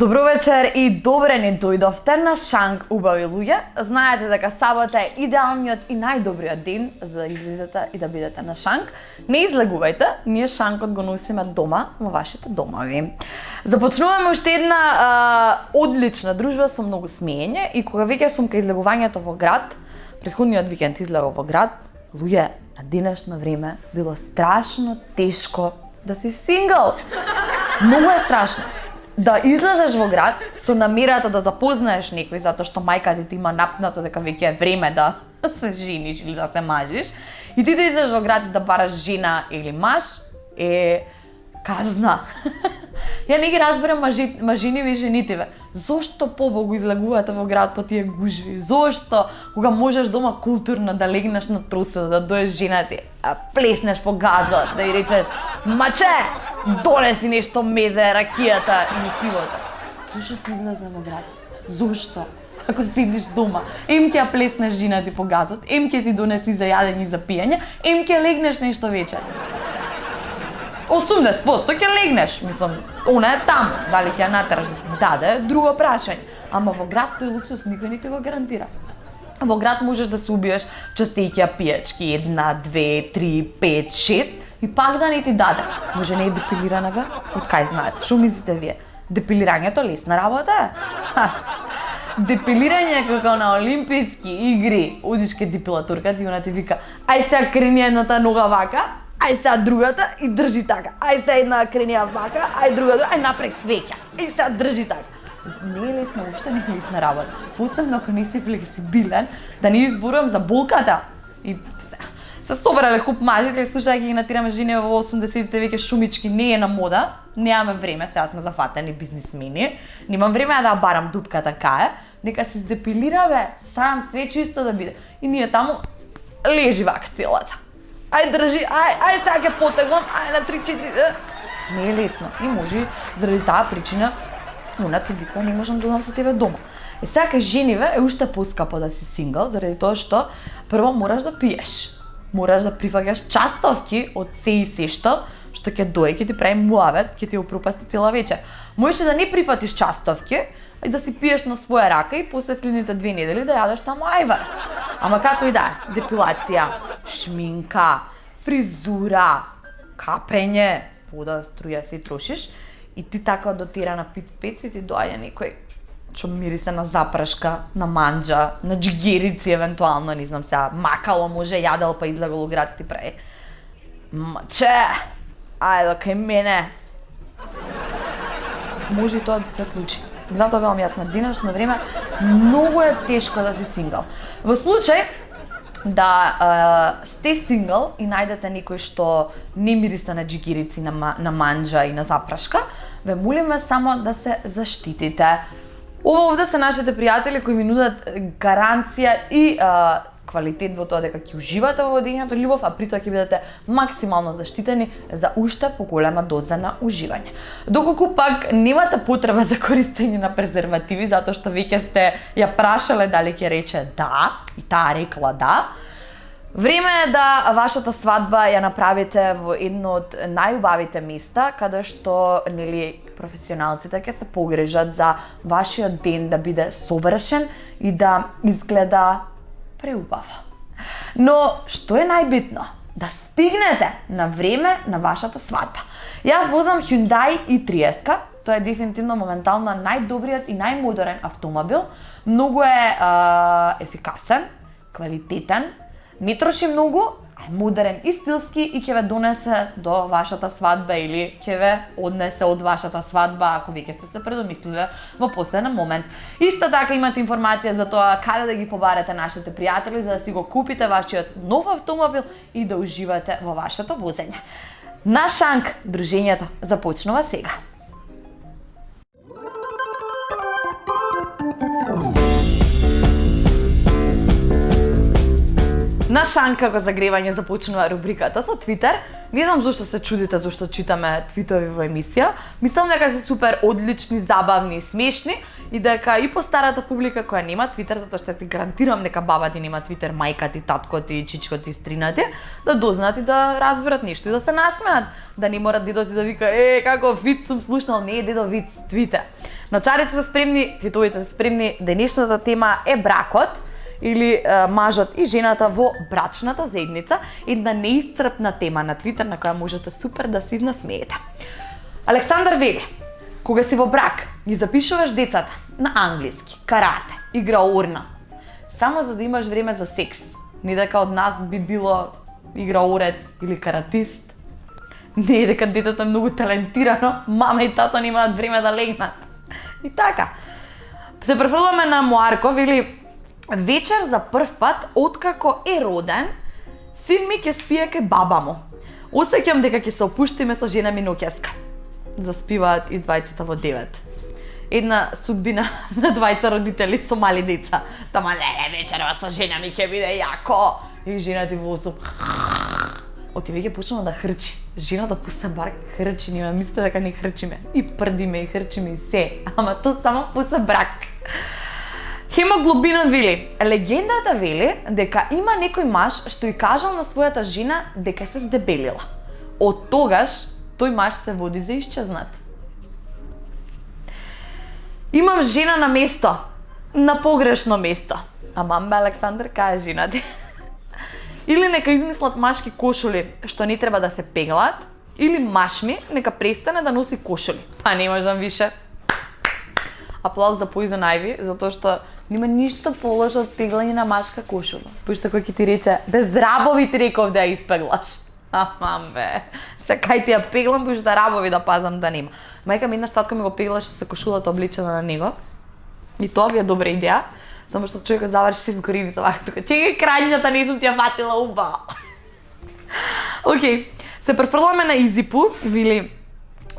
Добро вечер и добре ни дојдовте на Шанк, убави луѓе. Знаете дека сабота е идеалниот и најдобриот ден за да излезете и да бидете на Шанк. Не излегувајте, ние Шанкот го носиме дома, во вашите домови. Започнуваме уште една одлична дружба со многу смеење и кога веќе сум кај излегувањето во град, претходниот викенд излегов во град, луѓе, на денешно време било страшно тешко да си сингл. Многу е страшно. Да излезеш во град со намерата да запознаеш некој затоа што мајка ти има напнато дека веќе е време да се жениш или да се мажиш и ти да излезеш во град да бараш жена или маж е казна. Ја не ги разберам мажиниве и женитиве. Зошто побогу излегувате во град по тие гужви? Зошто кога можеш дома културно да легнеш на трусот, да доеш жена ти, плеснеш по газот, да ја речеш маче, донеси нешто мезе, ракијата или пивото. Зошто ти излезе во град? Зошто? Ако седиш дома, ем ќе ја плеснеш жена ти по газот, ем ќе ти донеси за јадење и за пиење, ем ќе легнеш нешто вечер. 80% ќе легнеш, мислам, она е таму, дали ќе ја натераш да даде, друго прашање. Ама во град тој луксус никој не ти го гарантира. Во град можеш да се убиеш частејќи пијачки, 1, 2, 3, 5, 6 и пак да не ти даде. Може не е депилирана бе? Од кај знаете? Шо мислите вие? Депилирањето лесна работа е? Депилирање како на олимписки игри. Одиш ке депилатурка и она ти вика: ај сега крени едната нога вака, ај сега другата и држи така. Ај сега една кренија вака, ај другата, ај напред свеќа. И сега држи така. Не е лесно, уште не е лесна работа. Посебно ако не си флексибилен, да не изборувам за болката. И се собрале куп мажи, слушајќи ги натираме жени во 80-тите веќе шумички, не е на мода. Немаме време, сега сме зафатени бизнисмени. Немам време да барам дупка така е. Нека се депилира бе, сам све чисто да биде. И ние таму лежи вака целата. Ај држи, ај сега ќе потеглам, ај на 3-4. Не е лесно. И може заради таа причина она ти вика не можам да одам со тебе дома. И сега кај жениве е уште поскапо да си сингл, заради тоа што прво мораш да пиеш. Мораш да прифаќаш частовки од се и се што ќе дое, ќе ти прави муавет, ќе ти упропасти цела вечер. Можеш да не прифатиш частовки и да си пиеш на своја рака и после следните 2 недели да јадеш само ајвар. Ама како и да е, депилација, шминка, фризура, капење, вода, струја си трошиш и ти така дотирана пиц-пец и ти доаѓа некој што мирисе на запрашка, на манџа, на джигерици евентуално, не знам сега, макало може јадел па излегол у град ти прави. Маче, ајде кај мене. Може и тоа да се случи. Затоа велам јас на денешно време многу е тешко да си сингл. Во случај да сте сингл и најдете некој што не мириса на джигерици, на манџа и на запрашка, ве молиме само да се заштитите. Овде се нашите пријатели кои ви нудат гаранција и квалитет во тоа дека ќе уживате во водењето љубов, а при тоа ќе бидете максимално заштитени за уште поголема доза на уживање. Доколку пак немате потреба за користење на презервативи, затоа што веќе сте ја прашале дали ќе рече да, и таа рекла да, време е да вашата свадба ја направите во едно од најубавите места, каде што нели професионалците ќе се погрижат за вашиот ден да биде совршен и да изгледа преубаво. Но што е најбитно? Да стигнете на време на вашата свадба. Јас возам Hyundai i30, тоа е дефинитивно моментално најдобриот и најмодерен автомобил. Многу е ефикасен, квалитетен, не троши многу, а е модерен и стилски и ќе ве донесе до вашата свадба или ќе ве однесе од вашата свадба ако веќе сте се предомислиле во последен момент. Исто така имате информација за тоа каде да ги побарате нашите пријатели за да си го купите вашиот нов автомобил и да уживате во вашето возење. На Шанк дружењето започнува сега. На Шанк како загревање започнува рубриката со Твитер. Не знам зошто се чудите зошто читаме твитови во емисија. Мислам дека се супер одлични, забавни и смешни и дека и постарата публика која нема Твитер, затоа што ти гарантирам дека баба ти нема Твитер, мајка ти, татко ти, чичко ти, стрина ти, да дознаат и да разберат нешто и да се насмеат, да не мора дедо ти да вика како виц сум слушнал, не дедо виц, твите. Начарите се спремни, твитовите се спремни, денешната тема е бракот или мажот и жената во брачната заедница, една неисцрпна тема на Твитер на која можете супер да се изнасмеете. Александар вели: кога си во брак, ги запишуваш децата на англиски, карате, игра урна, само за да имаш време за секс. Не дека од нас би било играурец или каратист. Не дека детето е многу талентирано, мама и тато немаат време да легнат. И така. Се префрламе на Моарко, вели: вечер за прв пат, откако е роден, син ми ќе спие кај баба му. Осеќам дека ќе се опуштиме со жена ми ноќеска. Заспиваат и двајцата во 9. Една судбина на двајца родители со мали деца. Тама вечерва со жена ми ќе биде јако. И жена ти во 8. Оти веќе почнала да хрчи. Жената после брак хрчи, нема мислите дека не хрчиме. И прдиме, и хрчиме, и се. Ама то само после брак. Хемоглобинот вели: легендата вели дека има некој маж што и кажал на својата жена дека се здебелила. Од тогаш тој маж се води за исчезнат. Имам жена на место, на погрешно место. А мамба Александар, кај е жена ти? Или нека измислат машки кошули што не треба да се пеглаат, или машми нека престане да носи кошули. Па не можам више. Аплауз за Poison Ivy, затоа што нема ништо полошо од пеглање на машка кошула. Пошто кој ќе ти рече, без рабови ти реков да ја испеглаш. Мамбе, кај ти ја пеглам, пошто рабови да пазам да нема. Мајка ми еднаш татко ми го пеглаше со кошулата обличена на него. И тоа ви е добра идеја, само што човекот заврши се изгори со вака тука. Чекај, крањата не сум ти ја фатила убаво. Океј, се префрламе на Изипу, вели: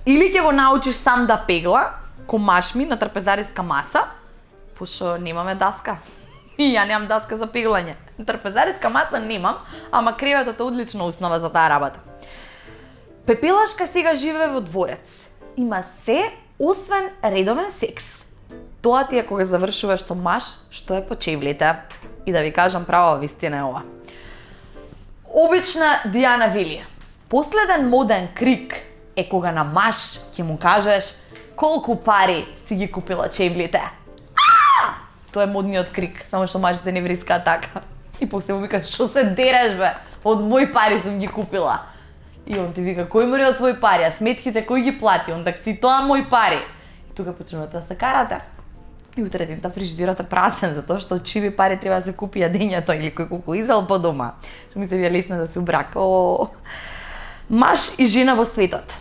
или ќе го научиш сам да пегла, ко машми на трпезариска маса, пошто немаме даска. И ја немам даска за пеглање. Трпезариска маса немам, ама креветот е одлична основа за таа работа. Пепелашка сега живее во дворец. Има се освен редовен секс. Тоа ти е кога завршуваш со маж што е по чевлите. И да ви кажам права вистина е ова. Обична Дијана вели: последен моден крик е кога на маж ќе му кажеш колку пари си ги купила чевлите. Тоа е модниот крик, само што мажите не врискаат така. И после му вика: што се дереш бе? Од мои пари сум ги купила. И он ти вика: кој мори од твои пари? А сметките кој ги плати? Он так си тоа мои пари. И тука почнувате да се карате. И утре дента фрижидерот е празен, затоа што од чиви пари треба да се купи јадењето или кој колку изел по дома. Што ми се ви е лесно да се убрака. Маж и жена во светот.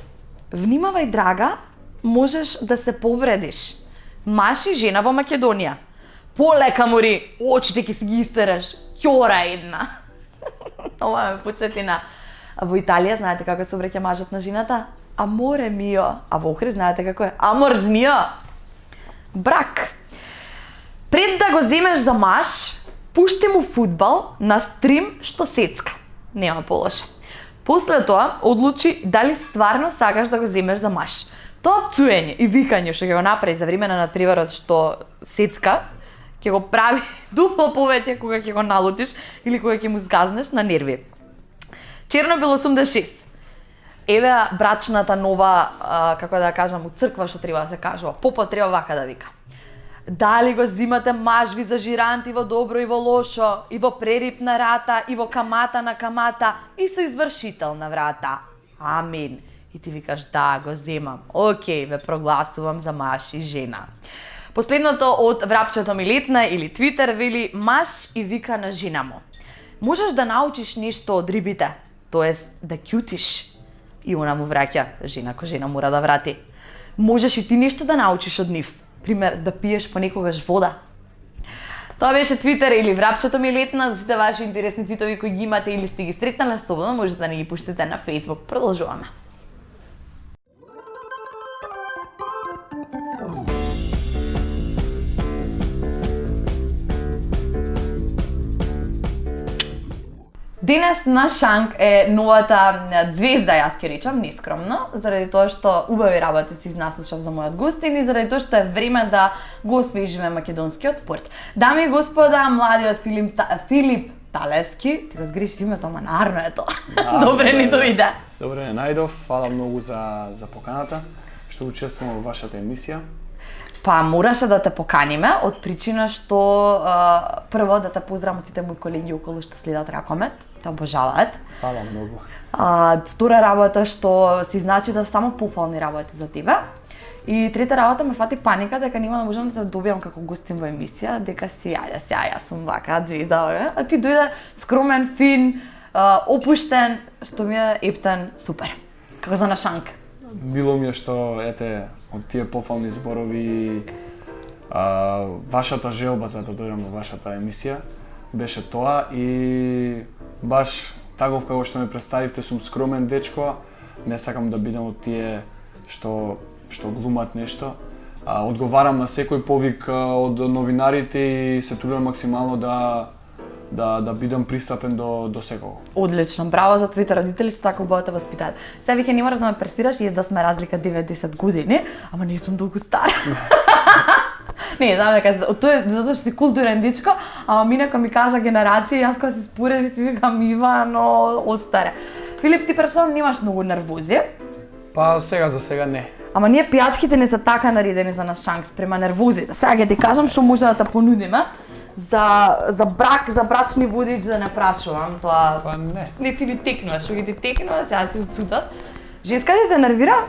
Внимавај, драга, можеш да се повредиш. Маж и жена во Македонија. Полека мори, очите ќе си ги истераш. Ќора една. Ова ме потсети на во Италија, знаете како се обреќа мажот на жената? Аморе мио. А во Охрид знаете како е? Амор мио. Брак. Пред да го земеш за маж, пушти му фудбал на стрим што сецка. Нема полошо. После тоа одлучи дали стварно сакаш да го земеш за маж. Тоа пцуење и викање што ќе го направи за време на надпреварот што сецка, ќе го прави дупло повеќе кога ќе го налутиш или кога ќе му згазнеш на нерви. Чернобил 86. Еве брачната нова, како да кажам, у црква што треба да се кажува. Попот треба вака да вика: дали го зимате маж ви за жирант и во добро и во лошо, и во прерип на рата, и во камата на камата, и со извршител на врата. Амин. И ти викаш: да, го земам. Океј, ве прогласувам за маж и жена. Последното од врапчето Милетна или Твитер вели: маж и вика на жена му: можеш да научиш нешто од рибите, тоест да кјутиш. И она му враќа: жена ко жена мора да врати. Можеш и ти нешто да научиш од нив, пример да пиеш понекогаш вода. Тоа беше Твитер или врапчето Милетна. За сите ваши интересни твитови кои ги имате или сте ги сретнале слободно, можете да не ги пуштите на Facebook. Продолжуваме. Денес на шанк е новата звезда, јас ќе речам, нескромно, заради тоа што убави работи си изнаслушав за мојот гостин и заради тоа што е време да го освежиме македонскиот спорт. Дами и господа, младиот Филип Талески, ти го сгрешив името, ама нарно е тоа. Добре ни дојде. Добре, најдов, фала многу за поканата, што учествувам во вашата емисија. Па мораше да те поканиме од причина што прво да те поздравам од сите мои колеги околу што следат Ракомет, те обожаваат. Фала многу. Втора работа што си значи да само пофални работи за тебе. И трета работа ме фати паника дека нема да можам да те добијам како гостин во емисија, дека си јас сум вака звезда, а ти дојде скромен, фин, опуштен, што ми е ептен, супер. Како за нашанк. Било ми е што, ете, од тие пофални зборови, вашата желба за да дојдам на вашата емисија беше тоа и баш таков како што ме представивте, сум скромен дечко, не сакам да бидам од тие што глумат нешто. Одговарам на секој повик од новинарите и се трудам максимално да бидам пристапен до секого. Одлично, браво за твоите родители што така убаво те воспитаат. Сега веќе не мораш да ме пресираш и да сме разлика 9-10 години, ама не сум долго стара. Не, знам дека тоа е затоа што си културен дечко, ама минака ми кажа генерација, јас кога се споредив си викам Ивано, остаре. Филип, ти претпоставам немаш многу нервози. Па сега за сега не. Ама ние пијачките не се така наредени за наш шанк спрема нервозите. Сега ќе ти кажам што може да те понудиме. За брак, за брачни водич да не прашувам, тоа... Па не. Не ти ви текнува, што ги ти текнува, сега си отсутат. Женска ти те нервира?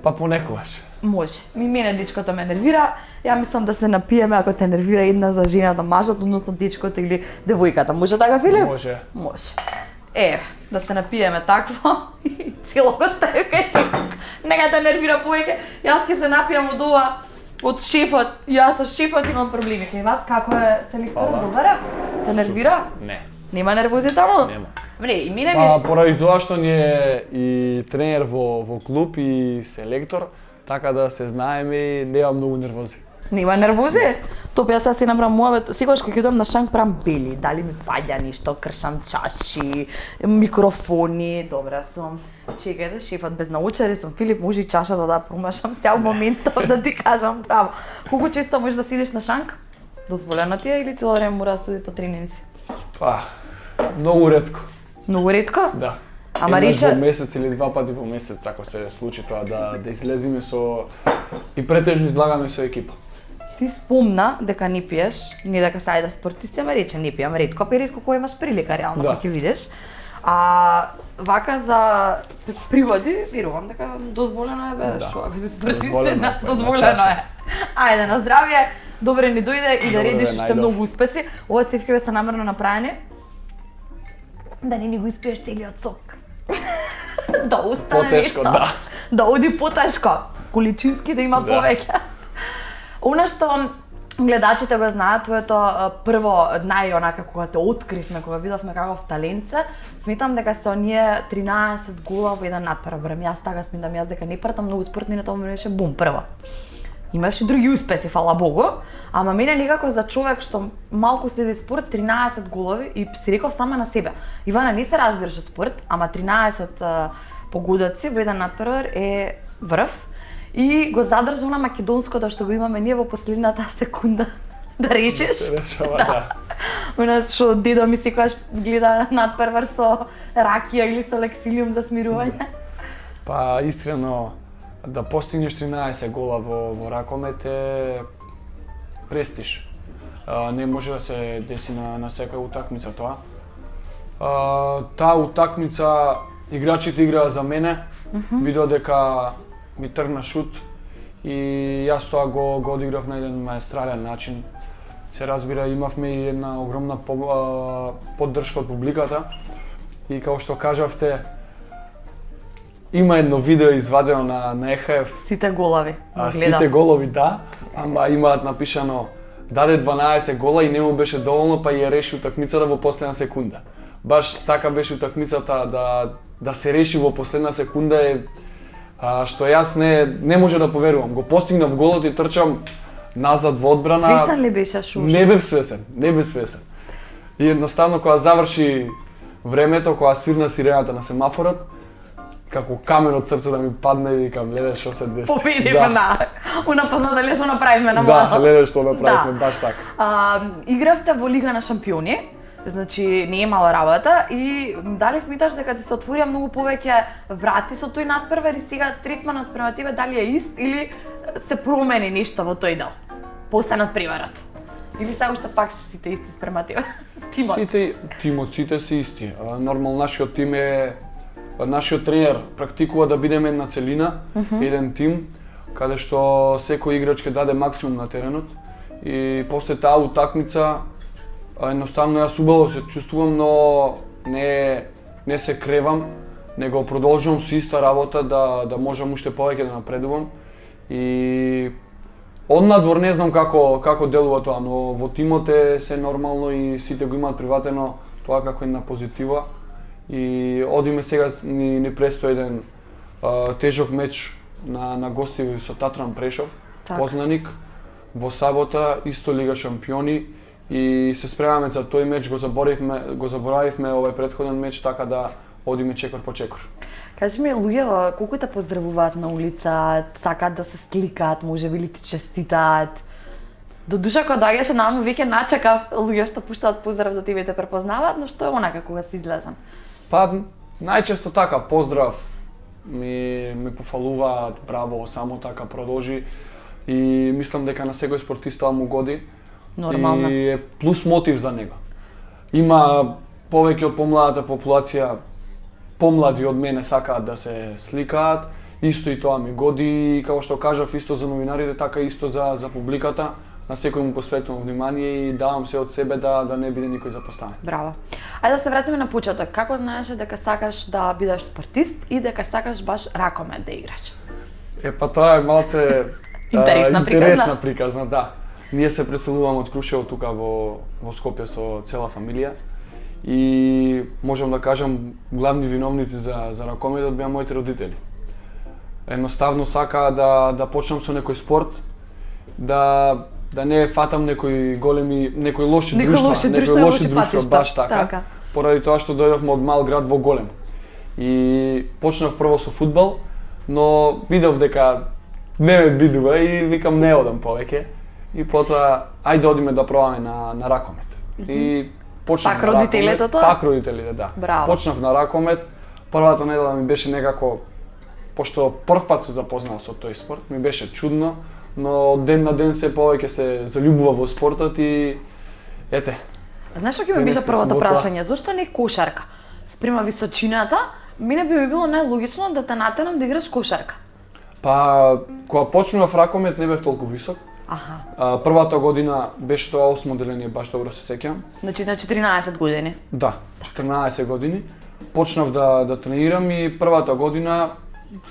Па понекогаш. Може. Мене дечкото ме нервира. Ја мислам да се напиеме ако те нервира една за жената, мажот, односно дечкото или девојката. Може така, Филип? Може. Може. Да се напиеме такво и целото е кај ти. Нека те нервира повеќе. Јас ќе се напијам од ова, од шефот. Јас со шефот имам проблеми. Кај вас како е селекторот, добар е? Те нервира? Не. Нема нервози таму? Нема. Не, и мене Па ми поради тоа што ни е и тренер во клуб и селектор, така да се знаеме и нема многу нервози. Нема нервози? Топ, јас сега си направам муабет, секогаш кога ќе дојдам на шанк правам бели, дали ми паѓа ништо, кршам чаши, микрофони, добра сум. Чекајте, шефот без научари сум, Филип, може и чашата да промашам сега моментов да ти кажам право. Колку често можеш да сидиш на шанк? Дозволено ти е или цело време мора да суди по тренинзи? Па, многу ретко. Многу ретко? Да. Ама Еднаш рече... во месец или два пати во месец, ако се случи тоа, да излезиме со... и претежно излагаме со екипа. Ти спомна дека не пиеш, не дека сај да спортисти, ама рече не пијам ретко, па ретко кој имаш прилика реално, да. Ќе видиш. Вака за приводи, верувам дека дозволено е бе, Да. шо ако си спортисти, Дозволено да, е, дозволено е. Ајде, на здравје, добре ни дојде и да Добре, редиш уште најдов. многу успеси. Ова цевкиве се намерно направени да не ни го испиеш целиот сок. Да остане Потешко, нешто. да. Да оди потешко, количински да има Да. повеќе. Она што гледачите го знаат, твоето прво најонака кога те откривме, кога видовме каков талентце, сметам дека се оние 13 гола во еден надпрев. Јас така сметам јас дека не пратам многу спортни, на тоа ми беше бум прво. Имаш и други успеси, фала Богу, ама мене некако за човек што малку следи спорт, 13 голови и си реков сама на себе. Ивана не се разбираш од спорт, ама 13 погодоци во еден надпревар е врв. И го задржа на македонското што го имаме ние во последната секунда да решиш. Се решава, да. Она што дедо ми секогаш гледа надпревар со ракија или со лексилиум за смирување. Па искрено да постигнеш 13 гола во Ракомет е престиж. Не може да се деси на секоја утакмица тоа. Таа утакмица играчите играа за мене. Видов дека ми тргна шут и јас тоа го одиграв на еден маестрален начин. Се разбира, имавме и една огромна поддршка од публиката и како што кажавте, има едно видео извадено на ЕХФ. Сите голови. Сите голови, да, ама имаат напишано даде 12 гола и не му беше доволно, па ја реши утакмицата во последна секунда. Баш така беше утакмицата да се реши во последна секунда е што јас не може да поверувам. Го постигнав голот и трчам назад во одбрана. Свесен ли беше Шуш? Не бев свесен. И едноставно кога заврши времето кога свирна сирената на семафорот, како камен од срце да ми падне и викам, леле што се дешти. Победивме на унапозна дали што направивме на Да, младо. леле што направивме, баш така. Игравте во Лига на шампиони, значи не е мала работа и дали смиташ дека ти се отворија многу повеќе врати со тој надпревар и сега третманот спрема тебе дали е ист или се промени нешто во тој дел после надпреварот? Или сега уште пак се сите исти спрема тебе? Тимот. Сите се исти. Нормално нашиот тренер практикува да бидеме една целина, еден тим, каде што секој играч ќе даде максимум на теренот и после таа утакмица едноставно јас убаво се чувствувам, но не се кревам, него продолжувам со иста работа да можам уште повеќе да напредувам и однадвор не знам како делува тоа, но во тимот е се нормално и сите го имаат приватено тоа како една позитива. И одиме сега ни престои еден тежок меч на гости со Татран Прешов, познаник, во сабота, исто Лига шампиони и се спремаме за тој меч, го заборавивме овој претходен меч, така да одиме чекор по чекор. Кажи ми, луѓе колку те поздравуваат на улица, сакаат да се сликаат, можеби ли ти честитаат? До душа кога доаѓаше наму веќе начекав луѓе што пуштаат поздрав за тебе и те препознаваат, но што е онака кога си излезам? Па најчесто така поздрав ми пофалуваат, браво, само така продолжи и мислам дека на секој спортиста му годи. Нормално. И е плюс мотив за него. Има повеќе од помладата популација, помлади од мене сакаат да се сликаат, исто и тоа ми годи, и како што кажав, исто за новинарите, така исто за публиката. На секој му посветувам внимание и давам се од себе да не биде никој запоставен. Браво. Ајде да се вратиме на почеток. Како знаеше дека сакаш да бидеш спортист и дека сакаш баш ракомет да играш? Па тоа е малце интересна приказна, да. Ние се преселуваме од Крушево тука во Скопје со цела фамилија и можам да кажам главни виновници за ракометот беа моите родители. Едноставно сакаа да почнам со некој спорт, да не фатам некои лоши друштва, баш така. Поради тоа што дојдовме од мал град во голем. И почнав прво со фудбал, но видов дека не ме бидува и викам не одам повеќе. И потоа ајде одиме да пробаме на ракомет. И почнав пак родителите тоа? Пак родителите, да. Браво. Почнав на ракомет. Првата недела ми беше некако, пошто прв пат се запознав со тој спорт, ми беше чудно, но ден на ден се повеќе се заљубува во спортот и ете. Знаеш што ќе ми беше првото прашање? Зошто не кошарка? Спрема височината, мене би ми било најлогично да те натерам да играш кошарка. Па, кога почнував ракомет не бев толку висок. Првата година беше тоа 8 одделение, баш добро се сеќам. Значи на 14 години. Да, 14 години. Почнав да тренирам и првата година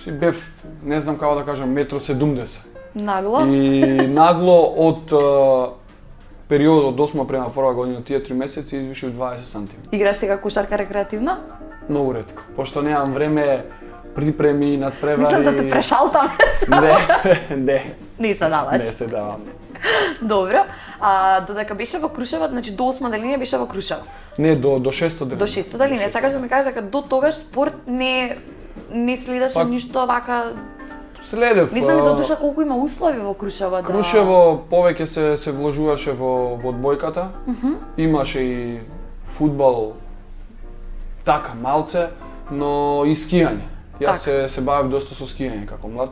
си бев, не знам како да кажам, 1,70 м. Нагло? И нагло од периодот од 8 према прва година, тие 3 месеци извишив 20 см. Играш сега кошарка рекреативно? Многу ретко, пошто немам време, припреми, надпревари. Мислам да те прешалтам. Не. Не се даваш. Не се давам. Добро. Додека беше во Крушево, значи до 8 делинија беше во Крушево. Не, до 6 делинија. До 6 делинија. Сакаш да ми кажеш дека до тогаш спорт не следеше ништо вака. Следев. Не знам до душа колку има услови во Крушево. Крушево повеќе се вложуваше во одбојката. Имаше и фудбал така малце, но и скијање. Јас се бавев доста со скијање како млад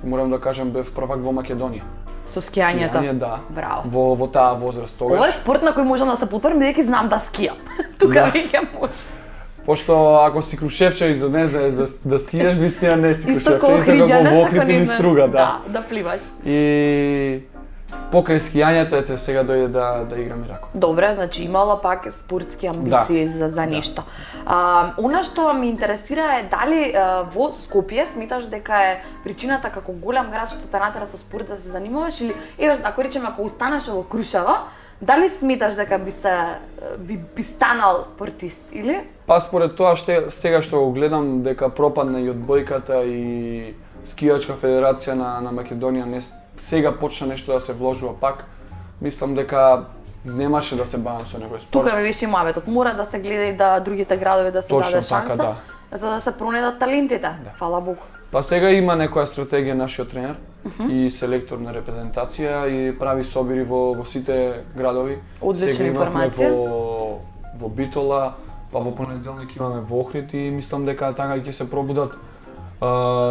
и морам да кажам бев првак во Македонија. Со скијањето? Скијање, да. Браво. Во таа возраст тогаш. Ова е спорт на кој можам да се потврдам бидејќи знам да скијам. Тука веќе може. Пошто ако си крушевчевиќ да не знаеш да скијаш, вистина не си крушевчевиќ, исто како во Охрид или Струга, да. Да пливаш. И покрај скијањето ете сега дојде да играм и ракомет. Добре, значи имала пак спортски амбиции за нешто. Она што ме интересира е дали во Скопје сметаш дека е причината како голем град што те натера со спорт да се занимаваш или еве ако речеме ако останеше во Крушево, дали сметаш дека би станал спортист или? Па според тоа сега што го гледам дека пропадна и одбојката и скијачка федерација на Македонија сега почна нешто да се вложува пак. Мислам дека немаше да се бавам со некој спорт. Тука ми беше и муабетот. Мора да се гледа и да другите градови да се Точно даде така, шанса, да. за да се пронедат талентите. Фала Богу. Па сега има некоја стратегија нашиот тренер и селектор на репрезентација и прави собири во сите градови. Одлична Сега имавме информација. во Битола, па во понеделник имаме во Охрид и мислам дека така ќе се пробудат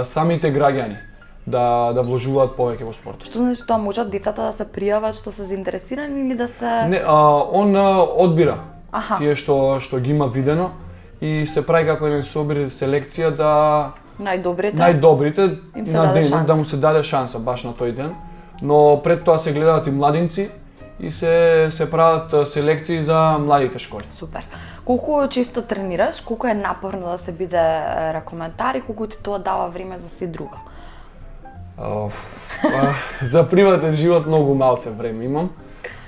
самите граѓани да вложуваат повеќе во спортот. Што значи тоа, можат децата да се пријават што се заинтересирани или да се... Не, он одбира Аха. тие што ги има видено и се прави како еден собир селекција да најдобрите Им се на даде денот шанса. да му се даде шанса баш на тој ден. Но пред тоа се гледаат и младинци и се прават селекции за младите школи. Супер. Колку често тренираш, колку е напорно да се биде ракометар и колку ти тоа дава време за си друго? За приватен живот многу малце време имам,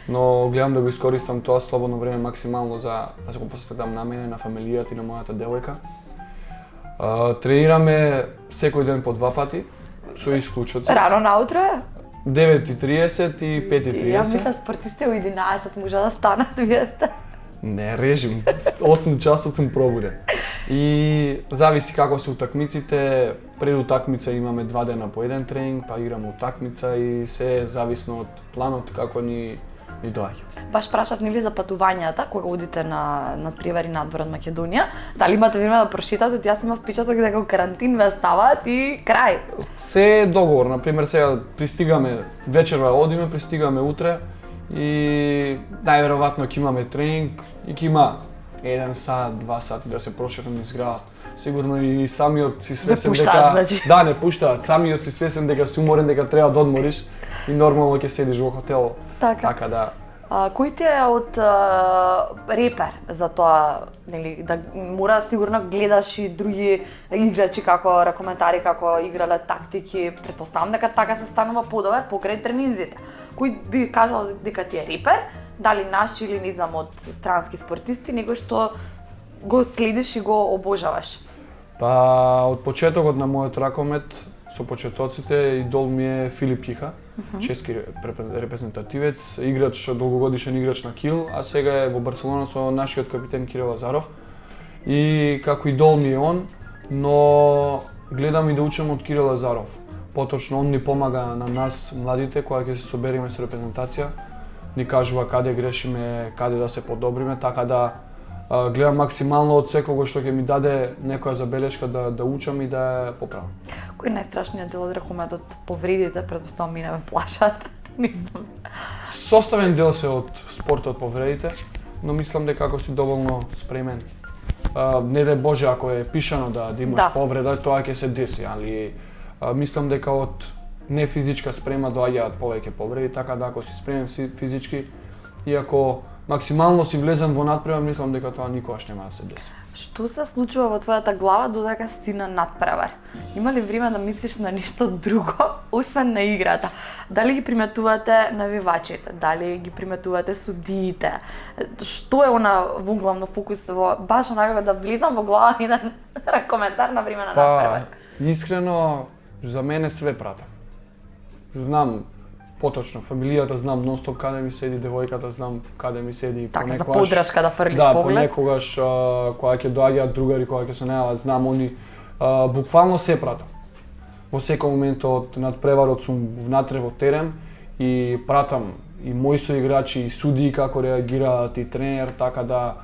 но гледам да го искористам тоа слободно време максимално за да се го посветам на мене, на фамилијата и на мојата девојка. Тренираме секој ден по 2 пати, со исклучоци. Рано наутро е? 9:30 и 5:30. Ја мисля спортисти у 11 може да станат, вие сте. Не, режим. 8 часот сум пробуден. И зависи како се утакмиците. Пред утакмица имаме 2 дена по еден тренинг, па играме утакмица и се зависно од планот како ни доаѓа. Баш прашав нели за патувањата кога одите на надпревари надвор од Македонија. Дали имате време да прошетате? Јас имав впечаток дека у карантин ве ставаат и крај. Се е договор, например сега пристигаме вечерва одиме, пристигаме утре и најверојатно ќе имаме тренинг и ќе има 1 сат, 2 сати да се прошетаме низ градот. Сигурно и самиот си свесен пуштаат, значи. Да, не пуштаат. Самиот си свесен дека си уморен, дека треба да одмориш и нормално ќе седиш во хотел. Така да. Кој ти е од репер за тоа, нели, да мора сигурно гледаш и други играчи како ракометари, како играле тактики, претпоставам дека така се станува подобар покрај тренинзите. Кој би кажал дека ти е репер, дали наш или не знам од странски спортисти, некој што го следиш и го обожаваш? Па од почетокот на мојот ракомет со почетоците идол ми е Филип Киха, чески репрезентативец, играч, долгогодишен играч на Кил, а сега е во Барселона со нашиот капитен Кирил Лазаров. И како идол ми е он, но гледам и да учам од Кирил Лазаров. Поточно он ни помага на нас младите кога ќе се собериме со репрезентација, ни кажува каде грешиме, каде да се подобриме, така да гледам максимално од секого што ќе ми даде некоја забелешка да учам и да ја поправам. Кој е најстрашниот дел од ракометот? Повредите, претпоставам, не ме плашат. Не знам. Составен дел се од спортот повредите, но мислам дека ако си доволно спремен, не дај Боже ако е пишано да имаш повреда, тоа ќе се деси, али мислам дека од не физичка спрема доаѓаат повеќе повреди, така да ако си спремен физички и ако максимално си влезен во надпревар, мислам дека тоа никогаш нема да се деси. Што се случува во твојата глава додека си на надпревар? Има ли време да мислиш на нешто друго, освен на играта? Дали ги приметувате навивачите? Дали ги приметувате судиите? Што е она во главно фокус во баш онака да влезам во глава ми еден ракометар на време на надпревар? Искрено, за мене све пратам. Знам поточно фамилијата, знам нонстоп каде ми седи девојката, знам каде ми седи така, за подршка да фрлиш поглед. Да, понекогаш кога ќе доаѓаат другари, кога ќе се најават, знам они буквално се пратам. Во секој момент од надпреварот сум внатре во терен и пратам и мои соиграчи и судии како реагираат и тренер, така да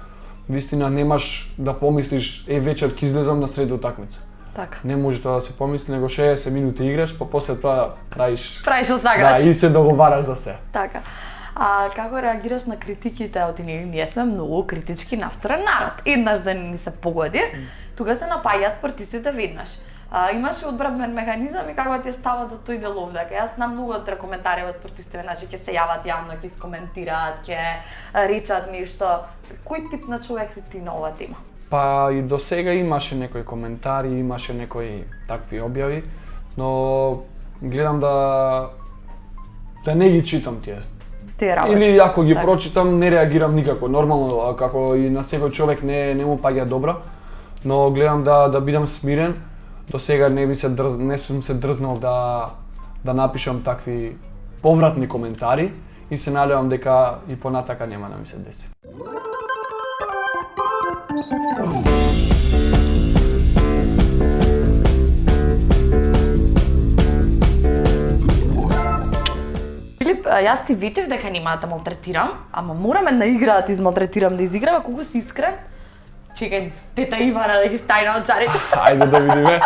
вистина немаш да помислиш вечер ќе излезам на сред утакмица. Така. Не може тоа да се помисли, него 60 минути играш, па после тоа правиш што сакаш. Да, и се договараш за се. Така. Како реагираш на критиките од ние сме многу критички настроен народ. Еднаш да ни се погоди, тука се напаѓаат спортистите веднаш. Имаш одбранбен механизам и како ти стават за тој дел овде? Јас знам многу од коментари од спортистите, значи ќе се јават јавно, ќе искоментираат, ќе речат нешто. Кој тип на човек си ти на оваа тема? Па и до сега имаше некои коментари, имаше некои такви објави, но гледам да не ги читам тие работи. Или ако ги прочитам не реагирам никако. Нормално, како и на секој човек не му паѓа добро, но гледам да бидам смирен. До сега не сум се дрзнал да напишам такви повратни коментари и се надевам дека и понатака нема да ми се деси. Филип, јас ти ветев дека нема да те малтретирам, ама мораме на игра да ти измалтретирам, да изиграме колку си искрен. Чекај, тета Ивана да ги стави на очарите. Ајде да видиме.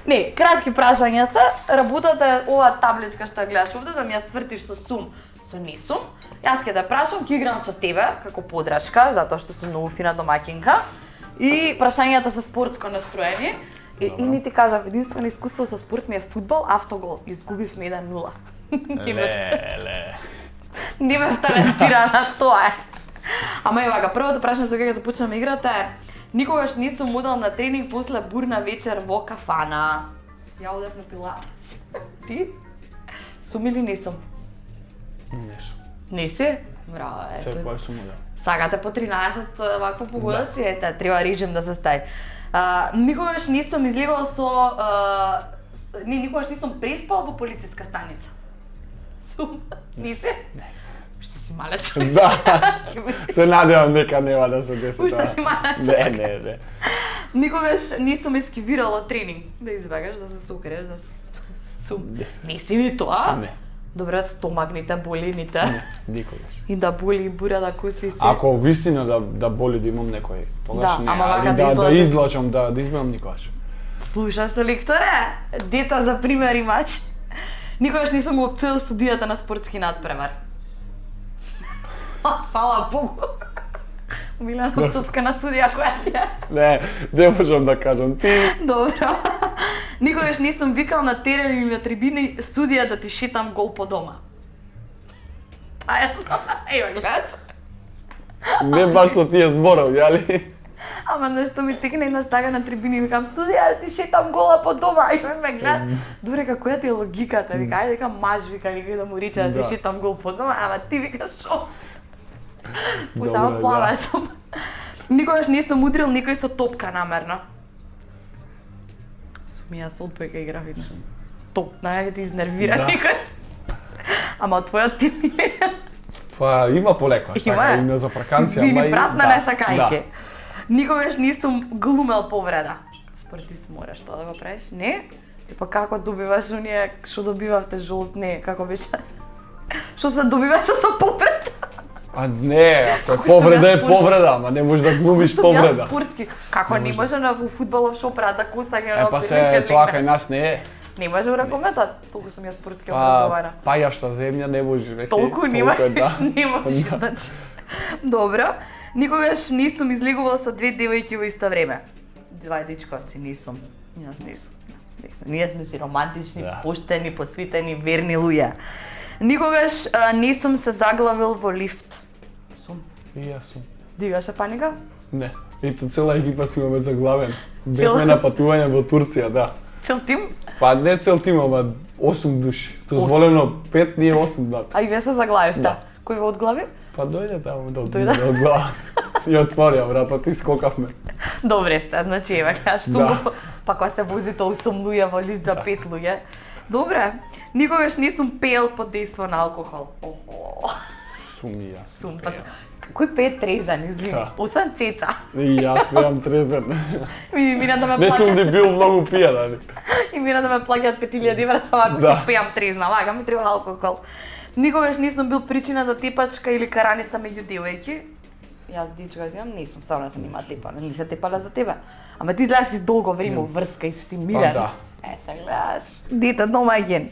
Не, кратки прашања се. Работата е ова табличка што ја гледаш овде да ми ја свртиш со сум, со не сум. Јас ќе да прашам, ќе играм со тебе како подрачка, затоа што сум многу фина домаќинка. И прашањата се спортско настроени. И ми ти кажав, единствено искуство со спорт ми е фудбал, автогол. Изгубивме 1-0. Не ме талентира на тоа. Ама е вака, првото прашање со кога ќе започнеме играта е: никогаш не сум одел на тренинг после бурна вечер во кафана. Ја одев на пилатес. Ти? Сум или не сум? Не сум. Не си? Браво, ето. Се кој сум одел. Сакате по 13 ваква погодаци, ете, треба режим да се стави. Никогаш не сум излегол со... никогаш не сум преспал во полициска станица. Сум? Не си? Не. Уште си малец. Да. Се надевам дека нема да се деси тоа. Уште си малец. Не. Никогаш не сум ескивирала тренинг. Да избегаш, да се сукреш, да сум. Не си ли тоа? Не. Добре, стомак ни те боли, ни те. Не, никогаш. И да боли и бура да куси си. Ако вистина да боли да имам некој, тогаш Да, не, ама вака али да да излажеш. излачам, да избегам никогаш. Слушаш, лекторе? Дета за пример имаш. Никогаш не сум го опцуил судијата на спортски надпревар. Фала Богу. Милана цупка на судија која ти е. Не можам да кажам. Ти... Добро. Никогаш не сум викал на терен или на трибини судија да ти шетам гол по дома. Ева, гледаш? Не баш со тие зборов, јали? Ама нешто ми текне еднаш тага на трибини и викам: судија, да ти шетам гола по дома. И ме гледа. Добре, која ти е логиката? Вика, ајде дека маж вика некој да му рече да ти шетам гол по дома, ама ти викаш шо? Само плава сум. Никогаш не сум удрил никој со топка намерно. Сум јас одбојка играв еднаш. Топ, најде ти изнервира некој. Ама твојот ти ми е. Па има полекош, така и на зафраканција, ама Извини, и... брат на несакајке. Да. Никогаш не сум глумел повреда. Спортист мораш тоа да го правиш, не? И па како добиваш оние, што добивавте жолт, не, како беше? Што се добиваше со повреда? А не, ако е повреда е повреда, ама не можеш да глумиш повреда. Јас спортски. Како не може на фудбалов шо прават за косање? Па се тоа кај нас не е. Не може у ракометот, толку сум јас спортски Па образована. пајашта земја не може веќе. Толку нема, да. не може, значи. Добро. Никогаш не сум излегувала со две девојки во исто време. Два дечковци не сум. Јас не сум. Ние сме си романтични, поштени, посветени, верни луѓе. Никогаш не сум се заглавил во лифт. Сум. И јас сум. Дигаше паника? Не. Ето цела екипа си имаме заглавен. Бевме на патување во Турција, да. Цел тим? Па не цел тим, ама 8 души. Дозволено 5, ние 8, да. А и вие се заглавивте? Да. Кој ве одглави? Па дојде таму да Дојде? одглава. И отворија вратата и скокавме. Добре сте, значи ева кажа што Да. па кога се возите 8 луѓе во лифт за 5 луѓе. Добре. Никогаш не сум пеел под дејство на алкохол. Сум и јас. Сум па. Кој пее трезан, извини. Да. Освен Цеца. И јас пеам трезен. И мина да ме Не сум плаќат. ни бил многу пијан, али. И мина да ме плаќат 5000 евра само ако Да. пеам трезна. Вака ми треба алкохол. Никогаш не сум бил причина за тепачка или караница меѓу девојки. Јас дечка имам, не сум ставна да нема тепана, не се тепала за тебе. Ама ти изгледаш си долго време врска и си мирен. да. Ете, гледаш. Дете домаќин.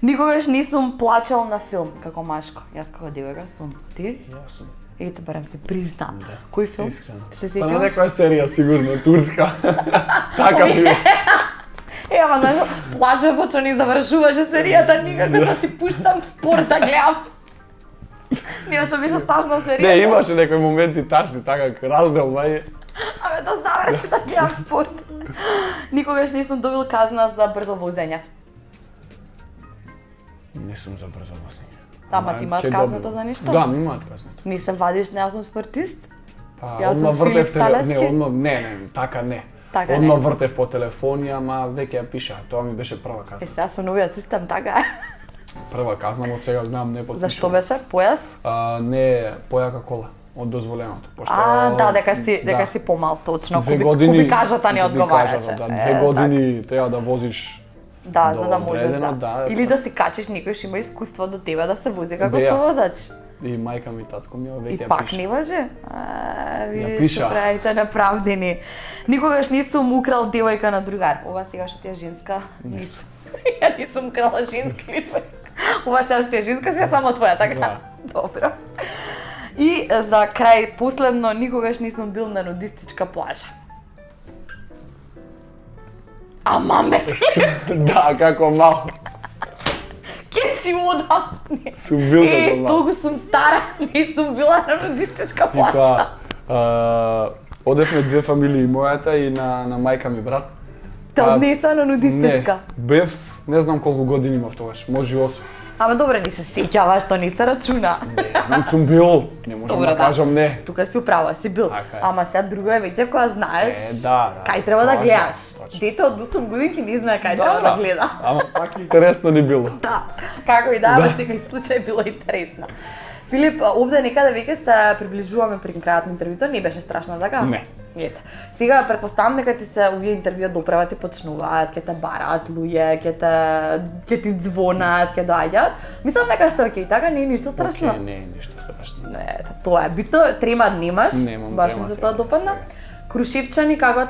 Никогаш не сум плачал на филм како машко. Јас како девојка сум. Ти? Јас сум. Ете, барем се признам. Да. Кој филм? Искрено. Се Па на сеќаваш? некоја серија сигурно, турска. Така би. Ама, знаеш, плачев очо не завршуваше серијата, никако да си пуштам спорт да гледам. Иначе беше тажна серија. Не, имаше некои моменти тажни, така раздел, мај. Абе да заврши да гледам спорт. Никогаш не сум добил казна за брзо возење. Не сум за брзо возење. Ама ти имаат ќе казната добивам. за нешто? Да, ми имаат казната. Не се вадиш, не, јас сум спортист? Па, Јас одма сум вртев Филип Талески. не, така не. Така Одма не. вртев по телефони, ама веќе ја пиша, тоа ми беше прва Е, казна. сега со новиот систем така е. Прва казнам од сега, знам, не потпишувам. Зашто беше? Појас? Не, појака кола од дозволеното. Пошто Да, дека си помал, точно. 2 години кубикажата не одговараше. Да, 2 години треба да возиш. Да, до за да можеш одредено, да. Или да си качиш некој што има искуство до тебе да се вози како Беа. совозач. И мајка ми, татко ми И веќе пак пише. не важи? Вие пиша. што правите неправдени. Никогаш не сум украл девојка на другар. Ова сега што ти е женска, не сум. Ја не сум украла женска девојка. Ова сега што ти е женска, сега само твоја, така? Да. Добро. И за крај, последно, никогаш не сум бил на нудистичка плажа. Ама ме, Да, како мал. ке си муда. Сум бил како мал. Толку сум стара, не сум била на нудистичка И плажа. тоа, одевме 2 фамилии, мојата и на мајка ми брат. Те однеса на нудистичка. Не, бев, не знам колку години имав тогаш, може и 8. Ама добре, не се сеќава што не се рачуна. Не знам, сум бил, не можам Добре, да да. кажам не. Тука си управа, си бил. Така е. Ама сега друго е веќе кога знаеш Да, кај треба да точно, гледаш. точно. Дете од 8 годинки не знае кај треба да гледа. Ама пак интересно ни било. Да, како и да, во секој случај било интересно. Филип, овде некаде веќе се приближуваме при крајот на интервјуто, не беше страшно, така? Не. Ете. Сега претпоставам дека ти се овие интервјуа доправа ти почнуваат, ќе те бараат луѓе, ќе ти звонат, ќе доаѓаат. Мислам дека се окей, така не е ништо страшно. Океј, не е ништо страшно. Не, тоа е битно, тремат немаш. Немам Баш трема ми се сега, тоа допадна. сега. Крушевчани, како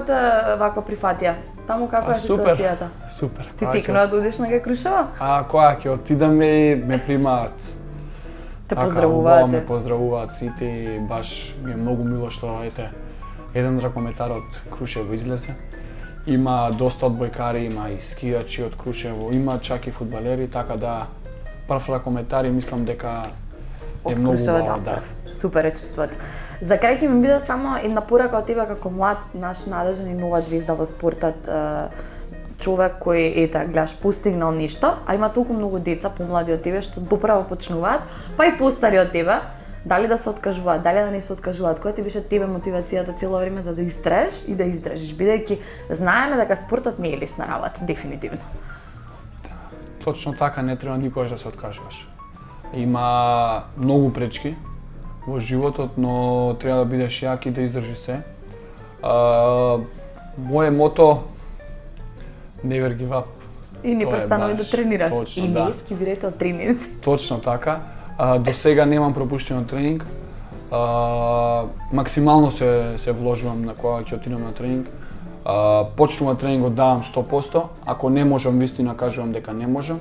те вака прифатија? Таму како е Супер, ситуацијата? супер. Ти Која текнува да одиш на кај Крушева? Која ќе отидеме и ме примаат. Те Така, поздравуваат. убаво ме поздравуваат сите и баш ми е многу мило што ете еден ракометар од Крушево излезе. Има доста одбојкари, има и скијачи од Крушево, има чак и фудбалери, така да прв ракометар и мислам дека е Од многу Крушево убаво, да да. прв. Супер е чувството. За крај ќе ми биде само една порака од тебе како млад наш надежен и нова звезда во спортот, човек кој ете гледаш постигнал нешто, а има толку многу деца помлади од тебе што доправо почнуваат, па и постари од тебе. Дали да се откажуваат, дали да не се откажуваат, која ти беше тебе мотивацијата цело време за да истраеш и да издржиш, бидејќи знаеме дека спортот не е лесна работа, дефинитивно. Точно така, не треба никогаш да се откажуваш. Има многу пречки во животот, но треба да бидеш јак и да издржиш се. Моје мото never give up. И не Тоа е престанувај баш, да тренираш. точно, И да. ние ски видите од 3 месеци. Точно така. До сега немам пропуштено тренинг. Максимално се вложувам на кога ќе отидам на тренинг. Почнува тренингот давам 100%, ако не можам вистина кажувам дека не можам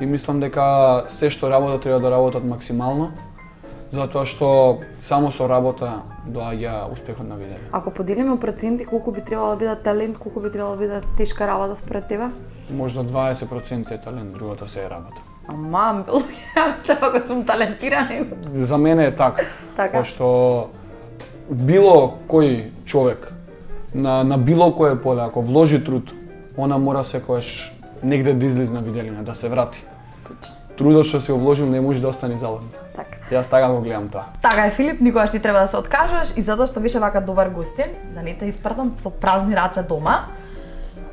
и мислам дека се што работа треба да работат максимално, затоа што само со работа доаѓа успехот на видење. Ако поделиме проценти колку би требало да биде талент, колку би требало да биде тешка работа според тебе? Можда 20% е талент, другото се е работа. Ама, сепак сум талентиран. За мене е така. Така. Пошто било кој човек на било кое поле, ако вложи труд, она мора секогаш негде да излезе на виделина, да се врати. Точно. Трудот што си го вложил не може да остане залуден. Така. Јас така го гледам тоа. Така е, Филип, никогаш ти треба да се откажуваш и затоа што беше вака добар гостин, да не те испратам со празни раце дома.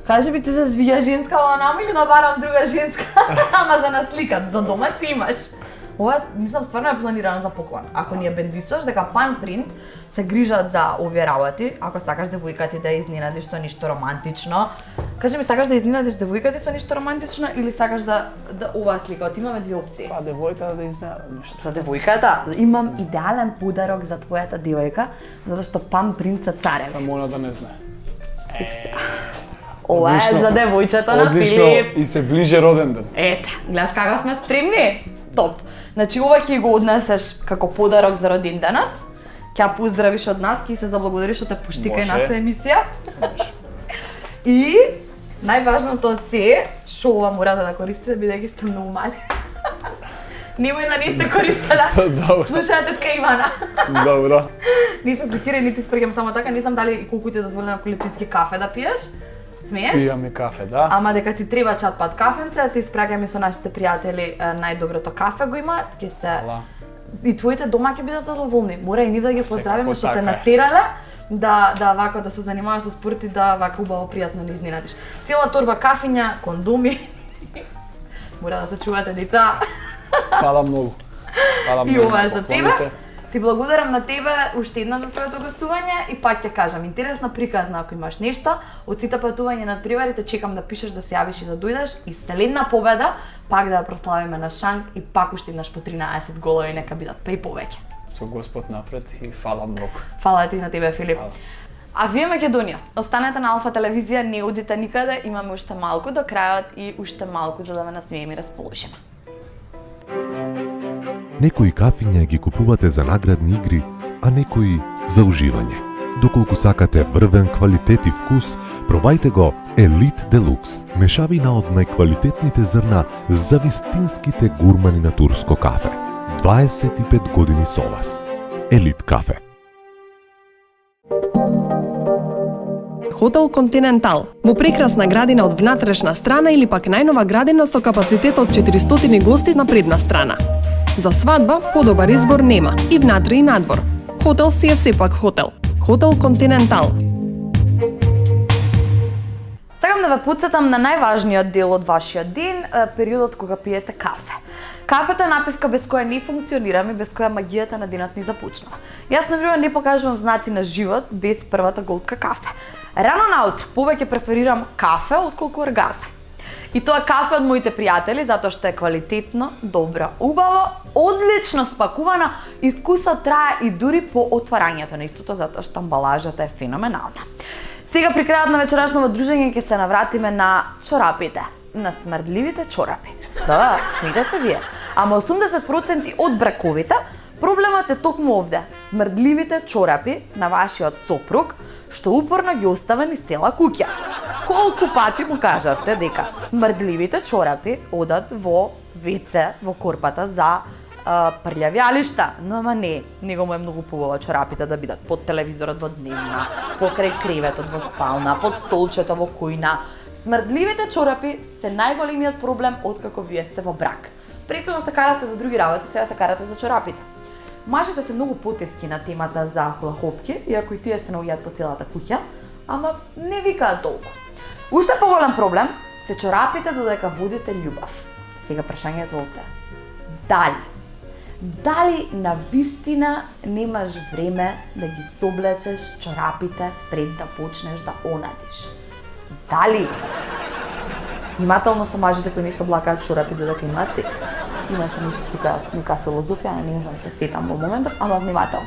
Кажи би ти се звија женска, ова нама или да барам друга женска, ама за на слика, за дома си имаш. Ова, мислам, стварно е планирано за поклон. Ако ни е бенвисош, дека Pan Print се грижат за овие работи, ако сакаш девојка ти да ја изненадиш со ништо романтично. Кажи ми, сакаш да изненадиш девојка ти со ништо романтично или сакаш да оваа слика? От имаме две опции. Па девојка да изненада нешто. За девојката, имам идеален подарок за твојата девојка, затоа што Pan Print се царев. Само она да не знае. Ова е Одлично. за девојчето на Одлично, Филип. и се ближе роден ден. Ете, гледаш како сме спремни? Топ. Значи ова ќе го однесеш како подарок за роденденот. Ќе ја поздравиш од нас, ќе се заблагодариш што те пушти кај Може. нас емисија. И најважното од се, што ова морате да користите бидејќи сте многу мали. Немој да не сте користела. Добро. Слушајте тка Ивана. Добро. Не се секира, нити спрегам само така, не знам дали колку ти е дозволено количински кафе да пиеш. Смееш? Пијаме кафе, да. Ама дека ти треба чат пат кафенце, ти спрегаме со нашите пријатели најдоброто кафе го имаат, ќе се Ала. и твоите дома ќе бидат задоволни. Мора и ние да ги поздравиме што те така е. натерале да вака да се занимаваш со спорт и да вака убаво пријатно не изненадиш. Цела торба кафиња, кондоми. Мора да се чувате, деца. Фала многу. Фала И многу. ова е за тебе. поклоните. Ти благодарам на тебе уште еднаш за твоето гостување и пак ќе кажам, интересна приказна ако имаш нешто, од сите патувања над приварите чекам да пишеш, да се јавиш и да дојдеш и следна победа пак да ја прославиме на Шанк и пак уште еднаш по 13 голови нека бидат па и повеќе. Со Господ напред и фала многу. Фала ти на тебе, Филип. Фала. А вие Македонија, останете на Алфа телевизија, не одите никаде, имаме уште малку до крајот и уште малку за да ме насмееме и расположиме. Некои кафиња ги купувате за наградни игри, а некои за уживање. Доколку сакате врвен квалитет и вкус, пробајте го Елит Делукс, мешавина од најквалитетните зрна за вистинските гурмани на турско кафе. 25 години со вас. Елит кафе. Хотел Континентал, во прекрасна градина од внатрешна страна или пак најнова градина со капацитет од 400 гости на предна страна. За свадба подобар избор нема, и внатре и надвор. Хотел си е сепак хотел. Хотел Континентал. Сакам да ве потсетам на најважниот дел од вашиот ден, периодот кога пиете кафе. Кафето е напивка без која не функционираме, без која магијата на денот не започнува. Јас например не покажувам знаци на живот без првата голтка кафе. Рано наутро повеќе преферирам кафе отколку оргазм. И тоа кафе од моите пријатели затоа што е квалитетно, добро, убаво, одлично спакувано и вкусот трае и дури по отварањето на истото затоа што амбалажата е феноменална. Сега при крајот на вечерашното дружење ќе се навратиме на чорапите, на смрдливите чорапи. Да, смите се вие. Ама 80% од браковите проблемот е токму овде. Смрдливите чорапи на вашиот сопруг што упорно ги остава низ цела куќа. Колку пати му кажавте дека смрдливите чорапи одат во WC, во корпата за прљавјалишта, но ама не, него му е многу побава чорапите да бидат под телевизорот во дневна, покрај креветот во спална, под столчето во кујна. Смрдливите чорапи се најголемиот проблем откако вие сте во брак. Претходно се карате за други работи, сега се карате за чорапите. Мажите се многу потевки на темата за хулахопки, иако и тие се наоѓаат по целата куќа, ама не викаат толку. Уште поголем проблем се чорапите додека водите љубов. Сега прашањето овде. Дали на вистина немаш време да ги соблечеш чорапите пред да почнеш да онадиш? Дали? Внимателно со мажите кои не се облакаат чорапи додека имаат секс. Имаше нешто тука, нека филозофија, не можам се сетам во моментов, ама внимателно.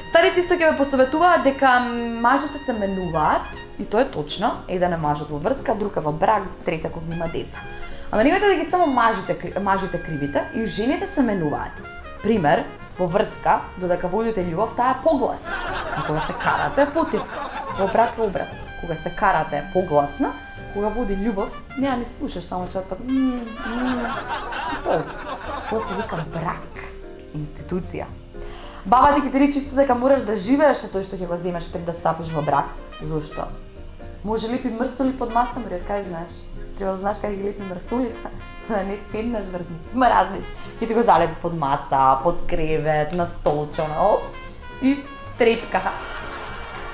Старите исто ќе ве посоветуваат дека мажите се менуваат, и тоа е точно, еден е мажот во врска, друг е во брак, трета кога има деца. Ама немајте да ги само мажите кривите, и жените се менуваат. Пример, во врска, додека водите љубов, таа е погласна. А кога се карате, е потивка. Во брак е обратно. Кога се карате е погласна, кога води љубов, не ја не слушаш, само чатпат. Тоа се вика брак, институција. Баба ти ќе ти рече исто дека мораш да живееш со тој што ќе го земеш пред да стапиш во брак. Зошто? Може лепи мрсули под маста, мори, од кај знаеш? Треба да знаеш кај ги лепи мрсулите, за да не седнеш врз нив. Има различни. Ќе ти го залепи под маса, под кревет, на столче, и трепка.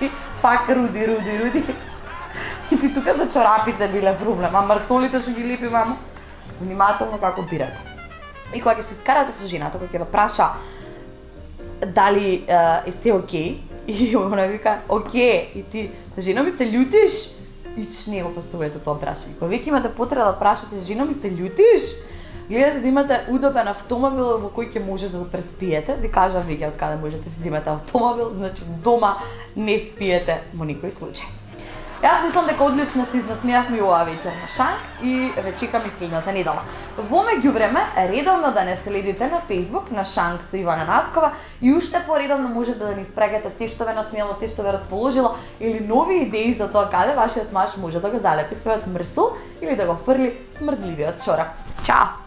И пак руди. И ти тука за чорапите биле проблем, а мрсулите што ги лепи мамо, внимателно како бирате. И кога ќе се скарате со жената, кога ќе ве праша дали е се окей, и она вика окей, и ти, жено ми се љутиш? Ич не го поставувате тоа прашање. Кога веќе имате потреба да прашате жено ми се љутиш? Гледате да имате удобен автомобил во кој ќе можете да преспиете, ви кажам веќе од каде можете да си земете автомобил, значи дома не спиете во никој случај. Јас мислам дека одлично се изнасмеавме оваа вечер на Шанк и ве чекам и следната недела. Во меѓувреме, редовно да не следите на Facebook на Шанк со Ивана Наскова и уште поредовно можете да ни спрегате се што ве насмеело, се што ве расположило или нови идеи за тоа каде вашиот маж може да го залепи својот мрсул или да го фрли смрдливиот чорап. Чао!